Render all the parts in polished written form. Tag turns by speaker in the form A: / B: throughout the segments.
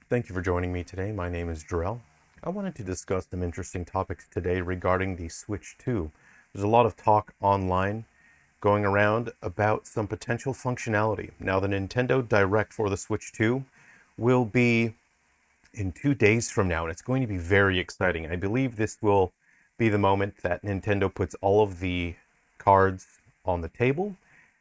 A: Thank you for joining me today. My name is Jerrel. I wanted to discuss some interesting topics today regarding the Switch 2. There's a lot of talk online going around about some potential functionality. Now, the Nintendo Direct for the Switch 2 will be in 2 days from now, and it's going to be very exciting. I believe this will be the moment that Nintendo puts all of the cards on the table,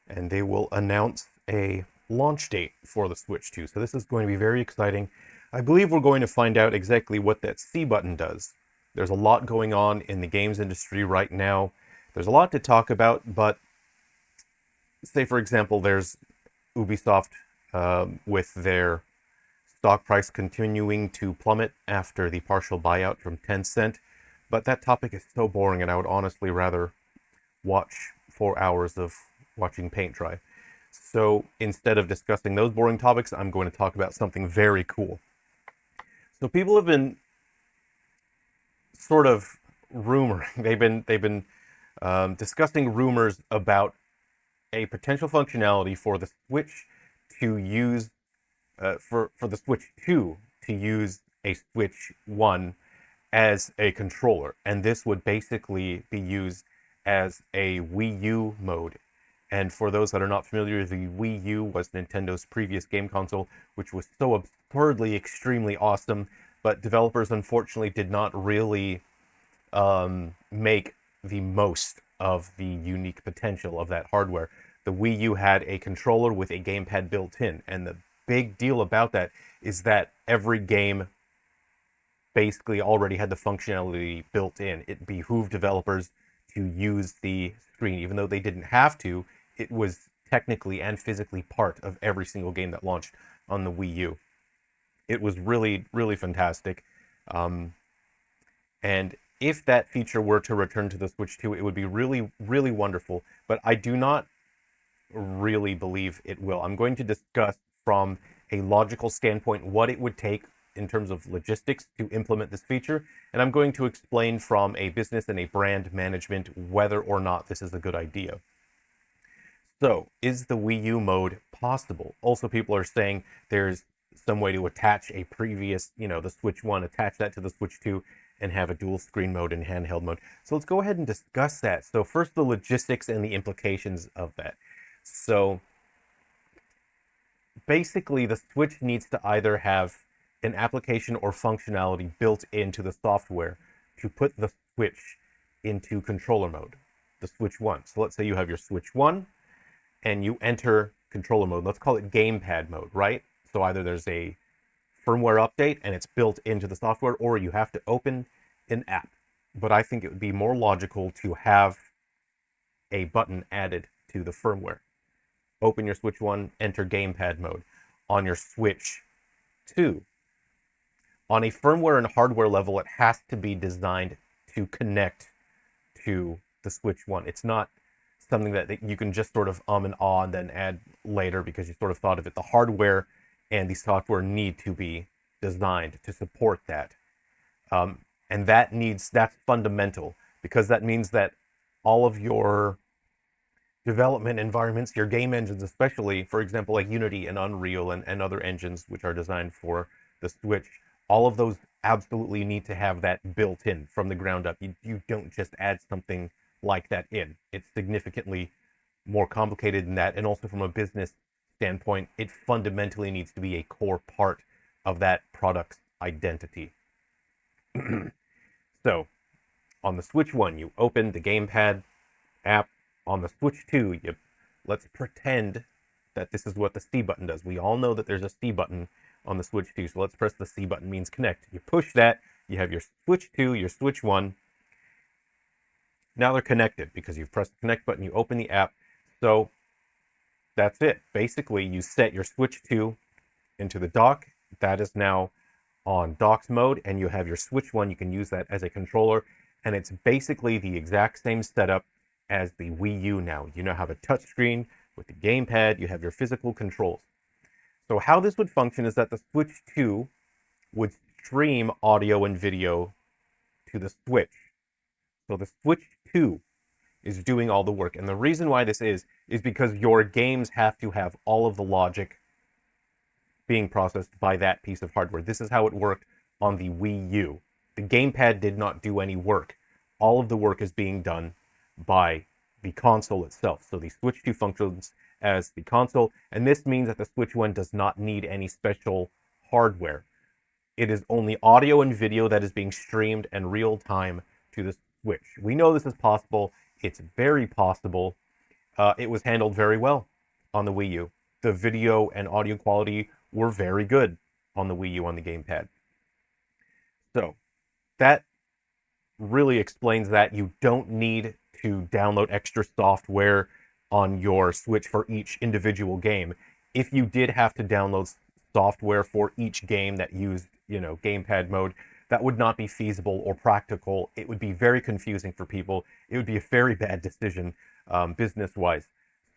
A: and they will announce a launch date for the Switch 2. So this is going to be very exciting. I believe we're going to find out exactly what that C button does. There's a lot going on in the games industry right now. There's a lot to talk about, but say, for example, there's Ubisoft with their stock price continuing to plummet after the partial buyout from Tencent. But that topic is so boring, and I would honestly rather watch 4 hours of watching paint dry. So instead of discussing those boring topics, I'm going to talk about something very cool. So people have been sort of rumoring. They've been discussing rumors about a potential functionality for the Switch to use for the Switch 2 to use a Switch 1 as a controller, and this would basically be used as a Wii U mode. And for those that are not familiar, the Wii U was Nintendo's previous game console, which was so absurdly, extremely awesome, but developers unfortunately did not really make the most of the unique potential of that hardware. The Wii U had a controller with a gamepad built in, and the big deal about that is that every game basically already had the functionality built in. It behooved developers to use the screen, even though they didn't have to. It was technically and physically part of every single game that launched on the Wii U. It was really, really fantastic. And if that feature were to return to the Switch 2, it would be really, really wonderful. But I do not really believe it will. I'm going to discuss from a logical standpoint what it would take in terms of logistics to implement this feature. And I'm going to explain from a business and a brand management whether or not this is a good idea. So, is the Wii U mode possible? Also, people are saying there's some way to attach a previous, the Switch 1, attach that to the Switch 2, and have a dual screen mode and handheld mode. So let's go ahead and discuss that. So first, the logistics and the implications of that. So basically, the Switch needs to either have an application or functionality built into the software to put the Switch into controller mode, the Switch 1. So let's say you have your Switch 1, and you enter controller mode. Let's call it gamepad mode, right? So either there's a firmware update and it's built into the software, or you have to open an app. But I think it would be more logical to have a button added to the firmware. Open your Switch 1, enter gamepad mode. On your Switch 2, on a firmware and hardware level, it has to be designed to connect to the Switch 1. It's not something that you can just sort of and ah and then add later because you sort of thought of it. The hardware and the software need to be designed to support that. And that's fundamental, because that means that all of your development environments, your game engines especially, for example, like Unity and Unreal and other engines which are designed for the Switch, all of those absolutely need to have that built in from the ground up. You don't just add something like that in. It's significantly more complicated than that. And also from a business standpoint, it fundamentally needs to be a core part of that product's identity. So, on the Switch 1, you open the gamepad app. On the Switch 2, let's pretend that this is what the C button does. We all know that there's a C button on the Switch 2, so let's press the C button, means connect. You push that, you have your Switch 2, your Switch 1. Now they're connected because you've pressed the connect button, you open the app. So that's it. Basically, you set your Switch 2 into the dock. That is now on docked mode, and you have your Switch 1. You can use that as a controller, and it's basically the exact same setup as the Wii U now. You now have a touchscreen with the gamepad. You have your physical controls. So how this would function is that the Switch 2 would stream audio and video to the Switch. So the Switch 2 is doing all the work. And the reason why this is because your games have to have all of the logic being processed by that piece of hardware. This is how it worked on the Wii U. The gamepad did not do any work. All of the work is being done by the console itself. So the Switch 2 functions as the console, and this means that the Switch 1 does not need any special hardware. It is only audio and video that is being streamed in real time to the Switch. We know this is possible. It's very possible. It was handled very well on the Wii U. The video and audio quality were very good on the Wii U on the gamepad. So that really explains that you don't need to download extra software on your Switch for each individual game. If you did have to download software for each game that used, gamepad mode, that would not be feasible or practical. It would be very confusing for people. It would be a very bad decision, business-wise.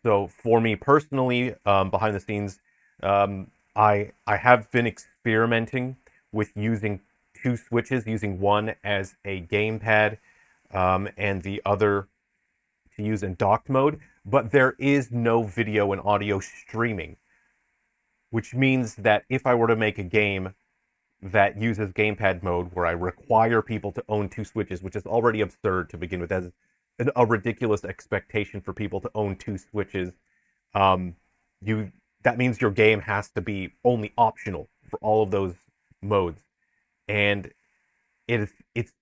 A: So for me personally, behind the scenes, I have been experimenting with using two Switches, using one as a gamepad and the other to use in docked mode, but there is no video and audio streaming, which means that if I were to make a game that uses gamepad mode where I require people to own two Switches, which is already absurd to begin with, as a ridiculous expectation for people to own two Switches, that means your game has to be only optional for all of those modes. And it's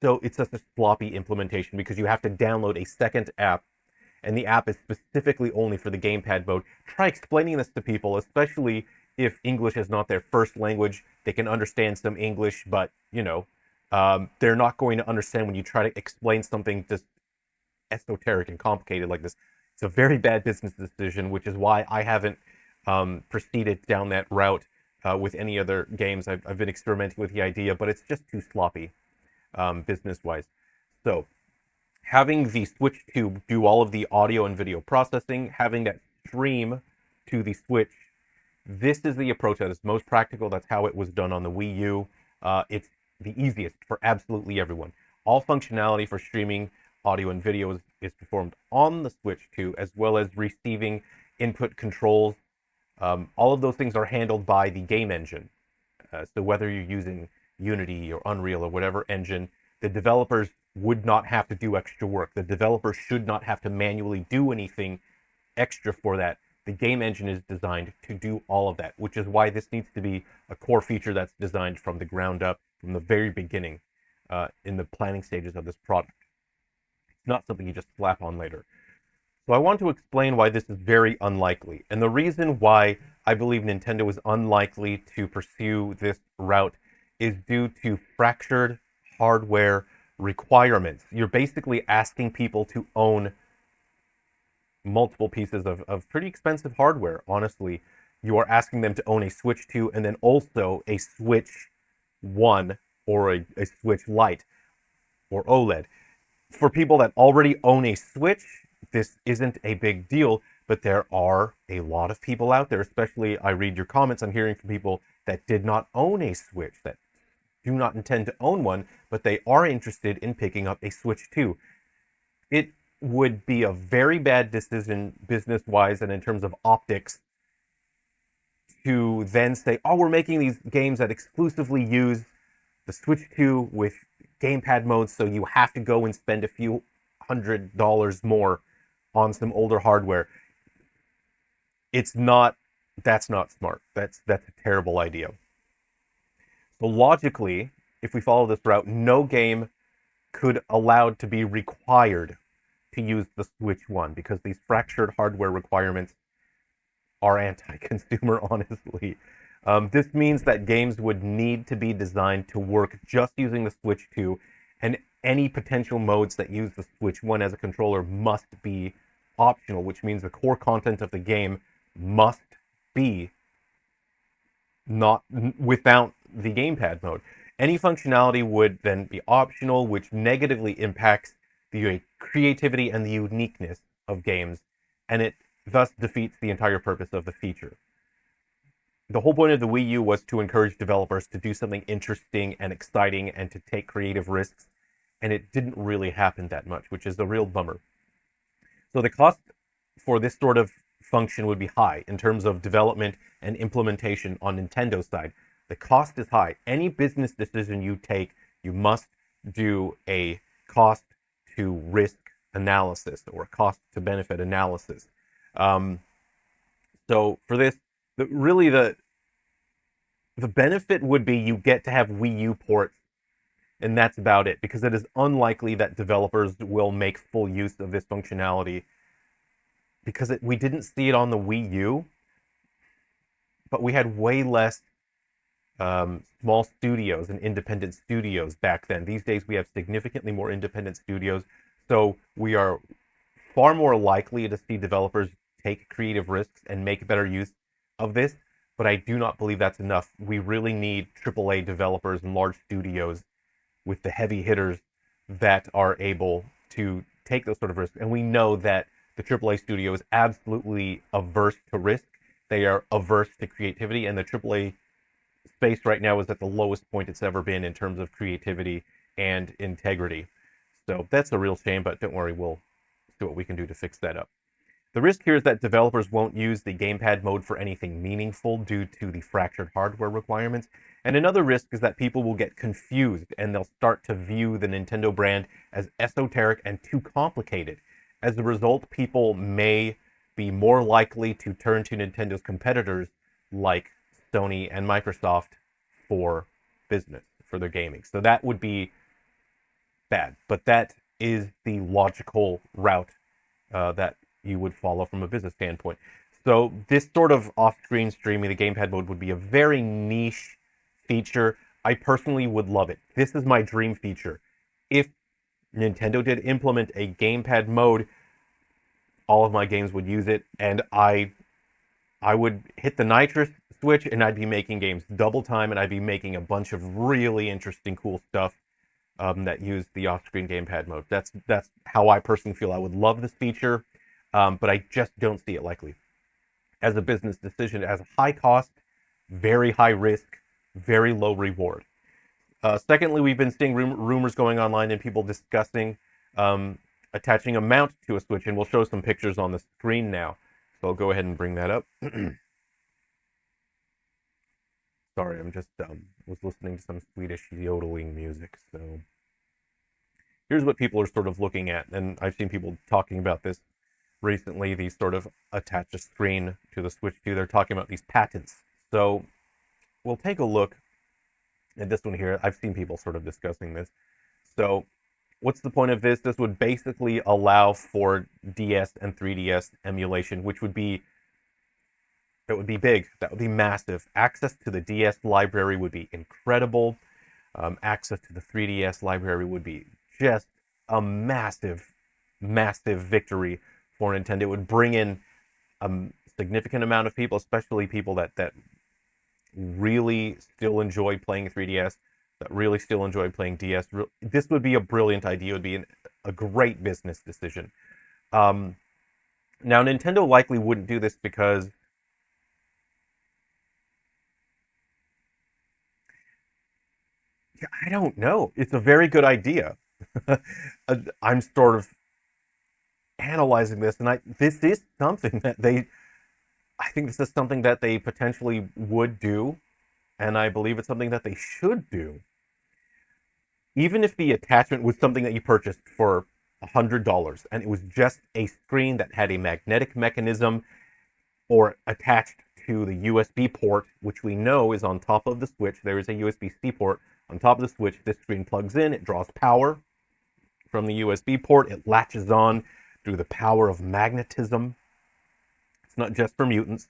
A: such a sloppy implementation because you have to download a second app, and the app is specifically only for the gamepad mode. Try explaining this to people, especially if English is not their first language. They can understand some English, but, they're not going to understand when you try to explain something just esoteric and complicated like this. It's a very bad business decision, which is why I haven't proceeded down that route with any other games. I've been experimenting with the idea, but it's just too sloppy business-wise. So having the Switch 2 do all of the audio and video processing, having that stream to the Switch, this is the approach that is most practical. That's how it was done on the Wii U. It's the easiest for absolutely everyone. All functionality for streaming audio and video is performed on the Switch 2, as well as receiving input controls. All of those things are handled by the game engine. So whether you're using Unity or Unreal or whatever engine, the developers would not have to do extra work. The developers should not have to manually do anything extra for that. The game engine is designed to do all of that, which is why this needs to be a core feature that's designed from the ground up, from the very beginning, in the planning stages of this product. It's not something you just slap on later. So I want to explain why this is very unlikely. And the reason why I believe Nintendo is unlikely to pursue this route is due to fractured hardware requirements. You're basically asking people to own multiple pieces of pretty expensive hardware, honestly. You are asking them to own a Switch 2 and then also a Switch 1 or a Switch Lite or OLED. For people that already own a Switch, this isn't a big deal, but there are a lot of people out there, especially I read your comments, I'm hearing from people that did not own a Switch, that do not intend to own one, but they are interested in picking up a Switch 2. It would be a very bad decision business-wise and in terms of optics to then say, oh, we're making these games that exclusively use the Switch 2 with gamepad mode, so you have to go and spend a few $100s more on some older hardware. That's not smart. That's a terrible idea. So logically, if we follow this route, no game could allowed to be required to use the Switch 1 because these fractured hardware requirements are anti-consumer, honestly. This means that games would need to be designed to work just using the Switch 2, and any potential modes that use the Switch 1 as a controller must be optional, which means the core content of the game must be not without the gamepad mode. Any functionality would then be optional, which negatively impacts the creativity and the uniqueness of games, and it thus defeats the entire purpose of the feature. The whole point of the Wii U was to encourage developers to do something interesting and exciting and to take creative risks, and it didn't really happen that much, which is a real bummer. So the cost for this sort of function would be high in terms of development and implementation on Nintendo's side. The cost is high. Any business decision you take, you must do a cost to risk analysis or cost to benefit analysis. Um, so for this, the benefit would be you get to have Wii U ports, and that's about it, because it is unlikely that developers will make full use of this functionality, because we didn't see it on the Wii U, but we had way less small studios and independent studios back then. These days we have significantly more independent studios, so we are far more likely to see developers take creative risks and make better use of this, but I do not believe that's enough. We really need AAA developers and large studios with the heavy hitters that are able to take those sort of risks. And we know that the AAA studio is absolutely averse to risk. They are averse to creativity, and the AAA space right now is at the lowest point it's ever been in terms of creativity and integrity. So that's a real shame, but don't worry, we'll see what we can do to fix that up. The risk here is that developers won't use the gamepad mode for anything meaningful due to the fractured hardware requirements. And another risk is that people will get confused and they'll start to view the Nintendo brand as esoteric and too complicated. As a result, people may be more likely to turn to Nintendo's competitors like Sony and Microsoft for business, for their gaming. So that would be bad, but that is the logical route that you would follow from a business standpoint. So this sort of off-screen streaming, the gamepad mode, would be a very niche feature. I personally would love it. This is my dream feature. If Nintendo did implement a gamepad mode, all of my games would use it, and I would hit the nitrous switch and I'd be making games double time, and I'd be making a bunch of really interesting, cool stuff that use the off-screen gamepad mode. That's how I personally feel. I would love this feature, but I just don't see it likely. As a business decision, as a high cost, very high risk, very low reward. Secondly, we've been seeing rumors going online and people discussing attaching a mount to a Switch, and we'll show some pictures on the screen now. So I'll go ahead and bring that up. Sorry, I'm just was listening to some Swedish yodeling music. So here's what people are sort of looking at, and I've seen people talking about this recently. These sort of attach a screen to the Switch 2. They're talking about these patents. So we'll take a look at this one here. I've seen people sort of discussing this. So what's the point of this? This would basically allow for DS and 3DS emulation, which would be, that would be big. That would be massive. Access to the DS library would be incredible. Access to the 3DS library would be just a massive, massive victory for Nintendo. It would bring in a significant amount of people, especially people that really still enjoy playing 3DS, that really still enjoy playing DS. This would be a brilliant idea. It would be a great business decision. Now, Nintendo likely wouldn't do this because I don't know. It's a very good idea. I'm sort of analyzing this, and this is something that I think this is something that they potentially would do, and I believe it's something that they should do. Even if the attachment was something that you purchased for $100, and it was just a screen that had a magnetic mechanism or attached to the USB port, which we know is on top of the Switch. There is a USB-C port on top of the Switch. This screen plugs in, it draws power from the USB port, it latches on through the power of magnetism. It's not just for mutants.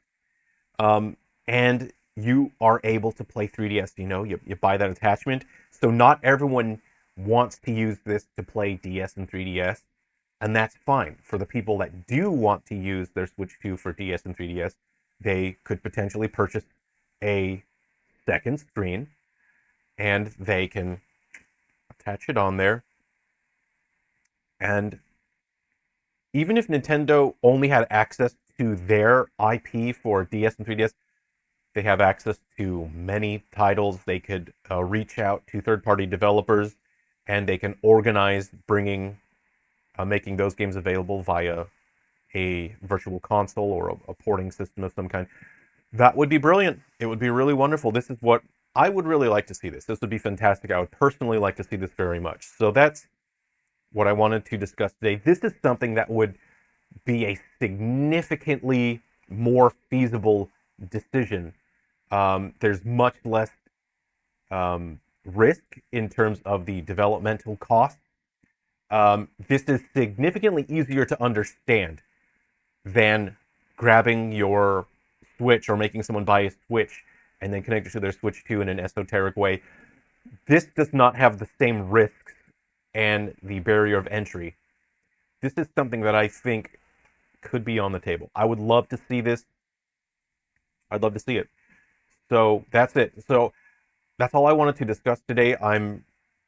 A: And you are able to play 3DS. You buy that attachment. So not everyone wants to use this to play DS and 3DS, and that's fine. For the people that do want to use their Switch 2 for DS and 3DS, they could potentially purchase a second screen, and they can attach it on there. And even if Nintendo only had access to their IP for DS and 3DS, they have access to many titles. They could reach out to third-party developers, and they can organize making those games available via a virtual console or a porting system of some kind, that would be brilliant. It would be really wonderful. This is what I would really like to see this. This would be fantastic. I would personally like to see this very much. So that's what I wanted to discuss today. This is something that would be a significantly more feasible decision. There's much less risk in terms of the developmental cost. This is significantly easier to understand than grabbing your Switch or making someone buy a Switch and then connect it to their Switch 2 in an esoteric way. This does not have the same risks and the barrier of entry. This is something that I think could be on the table. I would love to see this. I'd love to see it. So that's it. So that's all I wanted to discuss today. I'm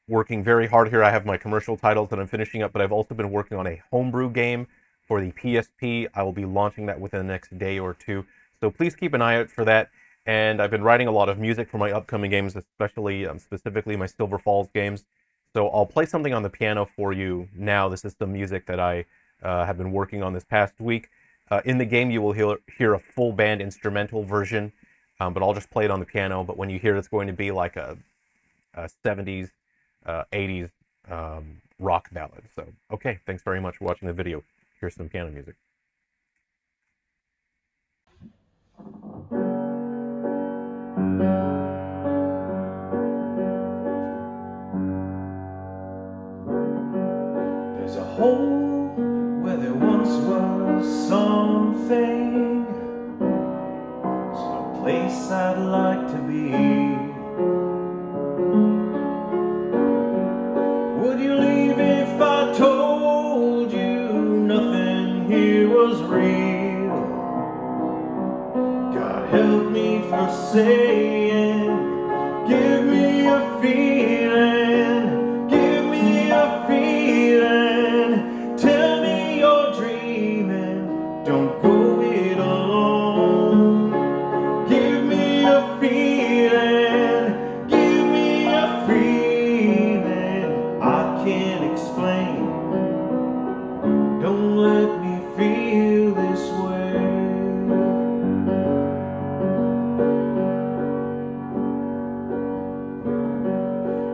A: working very hard here. I have my commercial titles that I'm finishing up, but I've also been working on a homebrew game for the PSP. I will be launching that within the next day or two. So please keep an eye out for that. And I've been writing a lot of music for my upcoming games, especially specifically my Silver Falls games. So I'll play something on the piano for you now. This is some music that I have been working on this past week. In the game, you will hear a full band instrumental version, but I'll just play it on the piano. But when you hear it, it's going to be like a 70s, 80s rock ballad. So, okay, thanks very much for watching the video. Here's some piano music.
B: There's a hole where there once was something, some place I'd like to be. Would you leave if I told you nothing here was real? God help me for saying, give me a feeling, give me a feeling. Tell me you're dreaming, don't go it alone. Give me a feeling, give me a feeling I can't explain. Don't let me feel this way.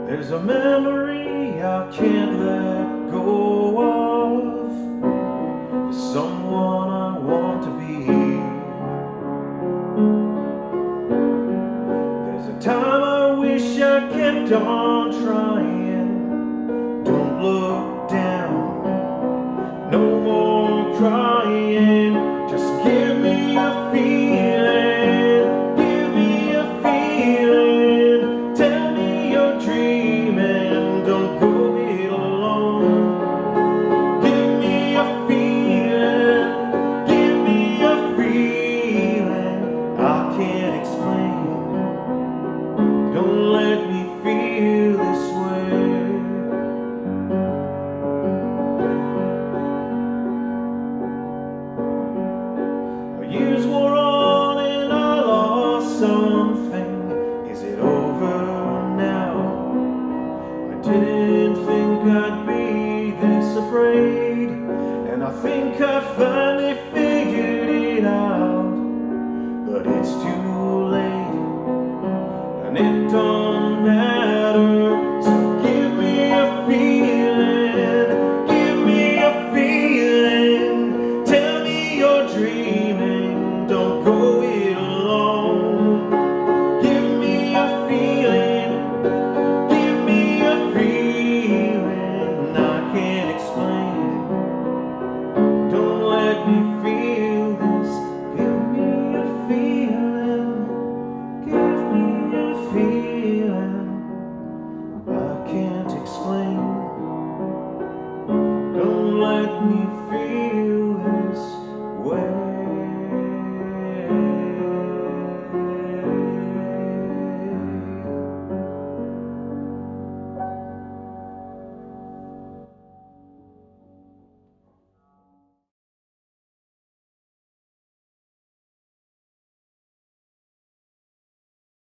B: There's a memory I can't let go of, someone I want to be. There's a time I wish I kept on trying. Don't look down, no more crying. Just give me a feeling, give me a feeling. Tell me you're dreaming, don't go it alone. Give me a feeling, give me a feeling I can't explain. Don't let me feel this way. Years wore on and I lost something. Is it over now? I didn't think I'd be this afraid, and I think I finally figured it out. But it's too late, and it don't matter. So give me a feeling, give me a feeling. Tell me you're dreaming, don't go it alone. Give me a feeling, give me a feeling I can't explain. Don't let me feel this. Give me a feeling, give me a feeling I can't explain. Don't let me feel